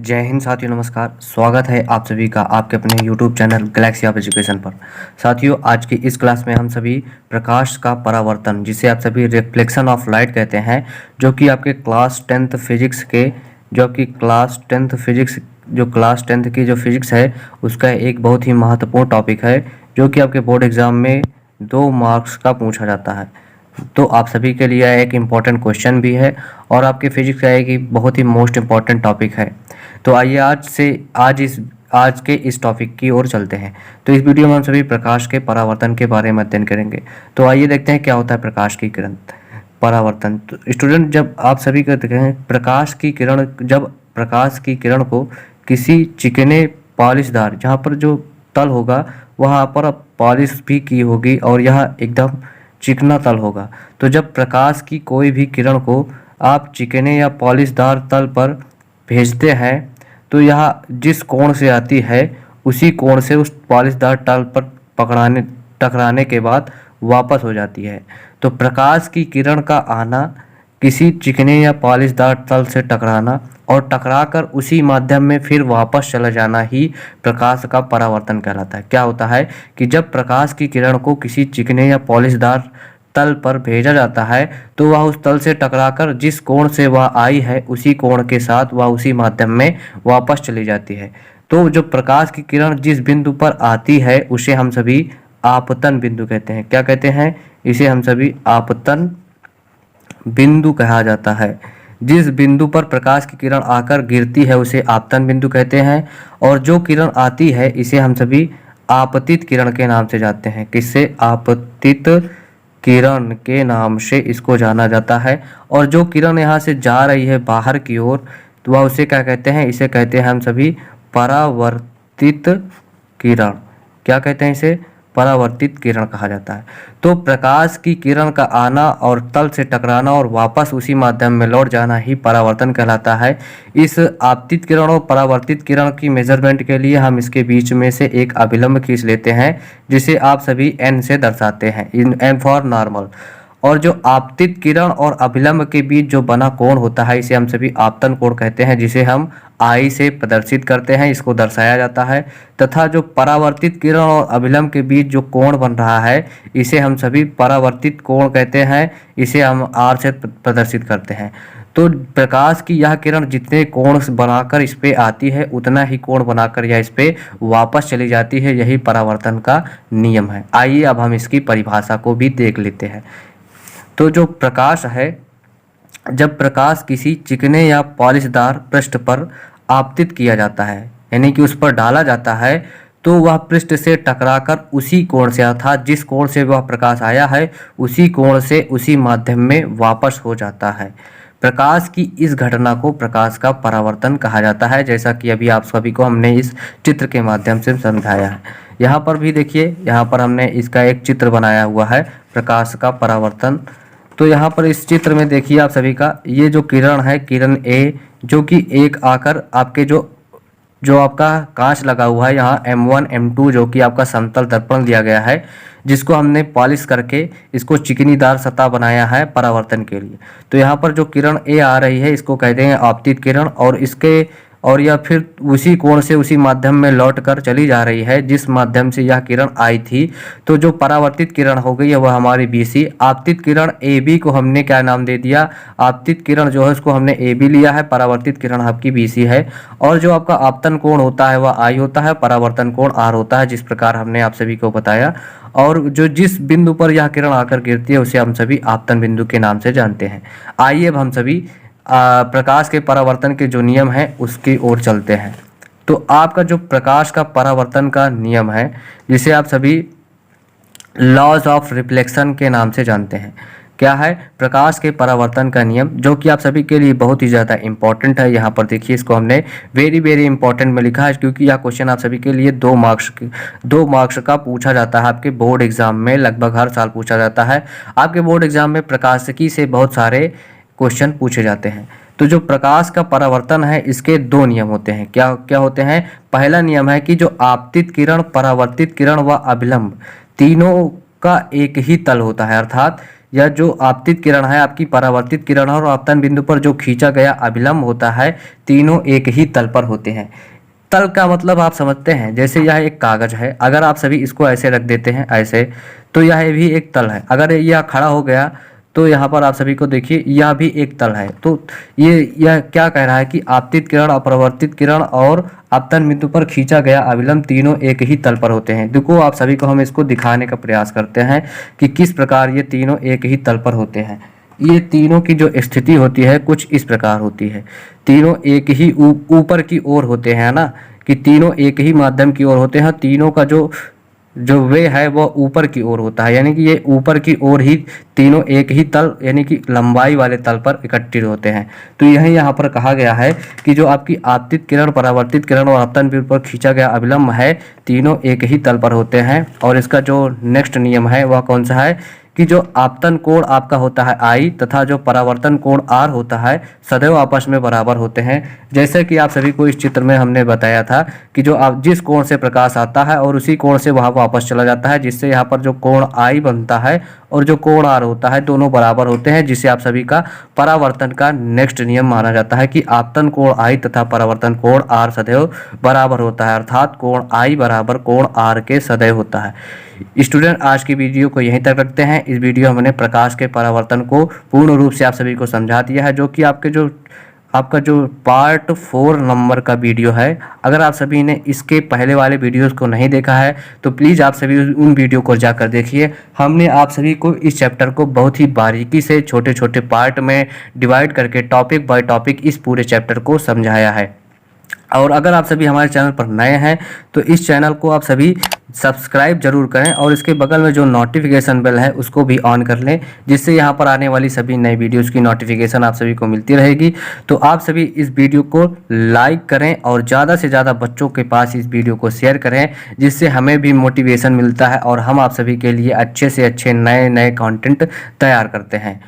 जय हिंद साथियों, नमस्कार। स्वागत है आप सभी का आपके अपने YouTube channel Galaxy of education पर। साथियों, आज की इस क्लास में हम सभी प्रकाश का परावर्तन, जिसे आप सभी रिफ्लेक्शन ऑफ लाइट कहते हैं, जो कि आपके क्लास 10th फिजिक्स के क्लास 10th की जो फिजिक्स है उसका एक बहुत ही महत्वपूर्ण टॉपिक है, जो कि आपके बोर्ड एग्जाम में 2 मार्क्स का पूछा जाता है। तो आप सभी के लिए एक इम्पॉर्टेंट क्वेश्चन भी है और आपके फिजिक्स का एक बहुत ही मोस्ट इम्पॉर्टेंट टॉपिक है। तो आइए आज के इस टॉपिक की ओर चलते हैं। तो इस वीडियो में हम सभी प्रकाश के परावर्तन के बारे में अध्ययन करेंगे। तो आइए देखते हैं क्या होता है प्रकाश की किरण परावर्तन। तो स्टूडेंट, जब आप सभी कहते हैं जब प्रकाश की किरण को किसी चिकने पॉलिशदार, जहाँ पर जो तल होगा वहाँ पर पॉलिश भी की होगी और यह एकदम चिकना तल होगा। तो जब प्रकाश की कोई भी किरण को आप चिकने या पॉलिशदार तल पर भेजते हैं तो यह जिस कोण से आती है उसी कोण से उस पॉलिशदार तल पर टकराने के बाद वापस हो जाती है। तो प्रकाश की किरण का आना, किसी चिकने या पॉलिशदार तल से टकराना और टकराकर उसी माध्यम में फिर वापस चला जाना ही प्रकाश का परावर्तन कहलाता है। क्या होता है कि जब प्रकाश की किरण को किसी चिकने या पॉलिशदार तल पर भेजा जाता है तो वह उस तल से टकराकर जिस कोण से वह आई है उसी कोण के साथ वह उसी माध्यम में वापस चली जाती है। तो जो प्रकाश की किरण जिस बिंदु पर आती है उसे हम सभी आपतन बिंदु कहते हैं। क्या कहते हैं? इसे हम सभी आपतन बिंदु कहा जाता है। जिस बिंदु पर प्रकाश की किरण आकर गिरती है उसे आपतन बिंदु कहते हैं और जो किरण आती है इसे हम सभी आपतित किरण के नाम से जानते हैं। किससे? आपतित किरण के नाम से इसको जाना जाता है। और जो किरण यहाँ से जा रही है बाहर की ओर तो वह उसे क्या कहते हैं? इसे कहते हैं हम सभी परावर्तित किरण। क्या कहते हैं इसे? परावर्तित किरण कहा जाता है। तो प्रकाश की किरण का आना और तल से टकराना और वापस उसी माध्यम में लौट जाना ही परावर्तन कहलाता है। इस आपतित किरण और परावर्तित किरण की मेजरमेंट के लिए हम इसके बीच में से एक अभिलंब खींच लेते हैं, जिसे आप सभी n से दर्शाते हैं, इन n फॉर नॉर्मल। और जो आपतित किरण और अभिलंब के बीच जो बना कोण होता है इसे हम सभी आपतन कोण कहते हैं, जिसे हम I से प्रदर्शित करते हैं, इसको दर्शाया जाता है। तथा जो परावर्तित किरण और अभिलंब के बीच जो कोण बन रहा है इसे हम सभी परावर्तित कोण कहते हैं, इसे हम R से प्रदर्शित करते हैं। तो प्रकाश की यह किरण जितने कोण बनाकर इस पे आती है उतना ही कोण बनाकर यह इस पे वापस चली जाती है। यही परावर्तन का नियम है। आइए अब हम इसकी परिभाषा को भी देख लेते हैं। तो जो प्रकाश है, जब प्रकाश किसी चिकने या पॉलिशदार पृष्ठ पर आपतित किया जाता है, यानी कि उस पर डाला जाता है, तो वह पृष्ठ से टकराकर उसी कोण से, अर्थात जिस कोण से वह प्रकाश आया है उसी कोण से उसी माध्यम में वापस हो जाता है। प्रकाश की इस घटना को प्रकाश का परावर्तन कहा जाता है, जैसा कि अभी आप सभी को हमने इस चित्र के माध्यम से समझाया है। यहाँ पर भी देखिए, यहाँ पर हमने इसका एक चित्र बनाया हुआ है, प्रकाश का परावर्तन। तो यहाँ पर इस चित्र में देखिए आप सभी का, ये जो किरण है, किरण ए, जो कि एक आकर आपके जो आपका कांच लगा हुआ है यहाँ M1 M2, जो कि आपका समतल दर्पण दिया गया है, जिसको हमने पॉलिश करके इसको चिकनीदार सतह बनाया है परावर्तन के लिए। तो यहाँ पर जो किरण ए आ रही है इसको कहते हैं आपतित किरण, और यह फिर उसी कोण से उसी माध्यम में लौट कर चली जा रही है जिस माध्यम से यह किरण आई थी। तो जो परावर्तित किरण हो गई है वह हमारी BC। आपतित किरण AB को हमने क्या नाम दे दिया? आपतित किरण जो है उसको हमने AB लिया है, परावर्तित किरण आपकी BC है। और जो आपका आपतन कोण होता है वह I होता है, परावर्तन कोण R होता है, जिस प्रकार हमने आप सभी को बताया। और जो जिस बिंदु पर यह किरण आकर गिरती है उसे हम सभी आपतन बिंदु के नाम से जानते हैं। आइए अब हम सभी प्रकाश के परावर्तन के जो नियम है उसकी ओर चलते हैं। तो आपका जो प्रकाश का परावर्तन का नियम है, जिसे आप सभी लॉज ऑफ रिफ्लेक्शन के नाम से जानते हैं। क्या है? प्रकाश के परावर्तन का नियम, जो कि आप सभी के लिए बहुत ही ज़्यादा इंपॉर्टेंट है। यहाँ पर देखिए, इसको हमने वेरी वेरी इंपॉर्टेंट में लिखा है, क्योंकि यह क्वेश्चन आप सभी के लिए 2 मार्क्स का पूछा जाता है। आपके बोर्ड एग्जाम में लगभग हर साल पूछा जाता है। आपके बोर्ड एग्जाम में प्रकाशिकी से बहुत सारे क्वेश्चन पूछे जाते हैं। तो जो प्रकाश का परावर्तन है इसके 2 नियम होते हैं। क्या क्या होते हैं? पहला नियम है कि जो आपतित किरण, परावर्तित किरण व अभिलंब तीनों का एक ही तल होता है, अर्थात यह जो आपतित किरण है आपकी परावर्तित किरण और आपतन बिंदु पर जो खींचा गया अभिलंब होता है, तीनों एक ही तल पर होते हैं। तल का मतलब आप समझते हैं, जैसे यह एक कागज है, अगर आप सभी इसको ऐसे रख देते हैं ऐसे, तो यह भी एक तल है। अगर यह खड़ा हो गया तो यहाँ पर आप सभी को देखिए यह भी एक तल है। तो यह क्या कह रहा है कि आपतित किरण, अपरावर्तित किरण और आपतन बिंदु पर खींचा गया अभिलंब तीनों एक ही तल पर होते हैं। देखो आप सभी को हम इसको दिखाने का प्रयास करते हैं कि किस प्रकार ये तीनों एक ही तल पर होते हैं। ये तीनों की जो स्थिति होती है कुछ इस प्रकार होती है। तीनों एक ही ऊपर की ओर होते हैं ना, कि तीनों एक ही माध्यम की ओर होते हैं। तीनों का जो वे है वह ऊपर की ओर होता है, यानी कि ये ऊपर की ओर ही तीनों एक ही तल यानी कि लंबाई वाले तल पर इकट्ठित होते हैं। तो यह यहाँ पर कहा गया है कि जो आपकी आपतित किरण, परावर्तित किरण और आपतन बिंदु पर खींचा गया अभिलंब है, तीनों एक ही तल पर होते हैं। और इसका जो नेक्स्ट नियम है वह कौन सा है कि जो आपतन कोण आपका होता है I तथा जो परावर्तन कोण R होता है, सदैव आपस में बराबर होते हैं। जैसे कि आप सभी को इस चित्र में हमने बताया था कि जो आप जिस कोण से प्रकाश आता है और उसी कोण से वह वापस चला जाता है, जिससे यहाँ पर जो कोण I बनता है और जो कोण R होता है दोनों बराबर होते हैं, जिसे आप सभी का परावर्तन का नेक्स्ट नियम माना जाता है कि आपतन कोण I तथा परावर्तन कोण R सदैव बराबर होता है, अर्थात कोण I बराबर कोण R के सदैव होता है। स्टूडेंट, आज की वीडियो को यहीं तक रखते हैं। इस वीडियो में हमने प्रकाश के परावर्तन को पूर्ण रूप से आप सभी को समझा दिया है, जो कि आपका जो पार्ट 4 नंबर का वीडियो है। अगर आप सभी ने इसके पहले वाले वीडियोस को नहीं देखा है तो प्लीज़ आप सभी उन वीडियो को जाकर देखिए। हमने आप सभी को इस चैप्टर को बहुत ही बारीकी से छोटे छोटे पार्ट में डिवाइड करके टॉपिक बाय टॉपिक इस पूरे चैप्टर को समझाया है। और अगर आप सभी हमारे चैनल पर नए हैं तो इस चैनल को आप सभी सब्सक्राइब जरूर करें और इसके बगल में जो नोटिफिकेशन बेल है उसको भी ऑन कर लें, जिससे यहाँ पर आने वाली सभी नई वीडियोस की नोटिफिकेशन आप सभी को मिलती रहेगी। तो आप सभी इस वीडियो को लाइक करें और ज़्यादा से ज़्यादा बच्चों के पास इस वीडियो को शेयर करें, जिससे हमें भी मोटिवेशन मिलता है और हम आप सभी के लिए अच्छे से अच्छे नए नए कंटेंट तैयार करते हैं।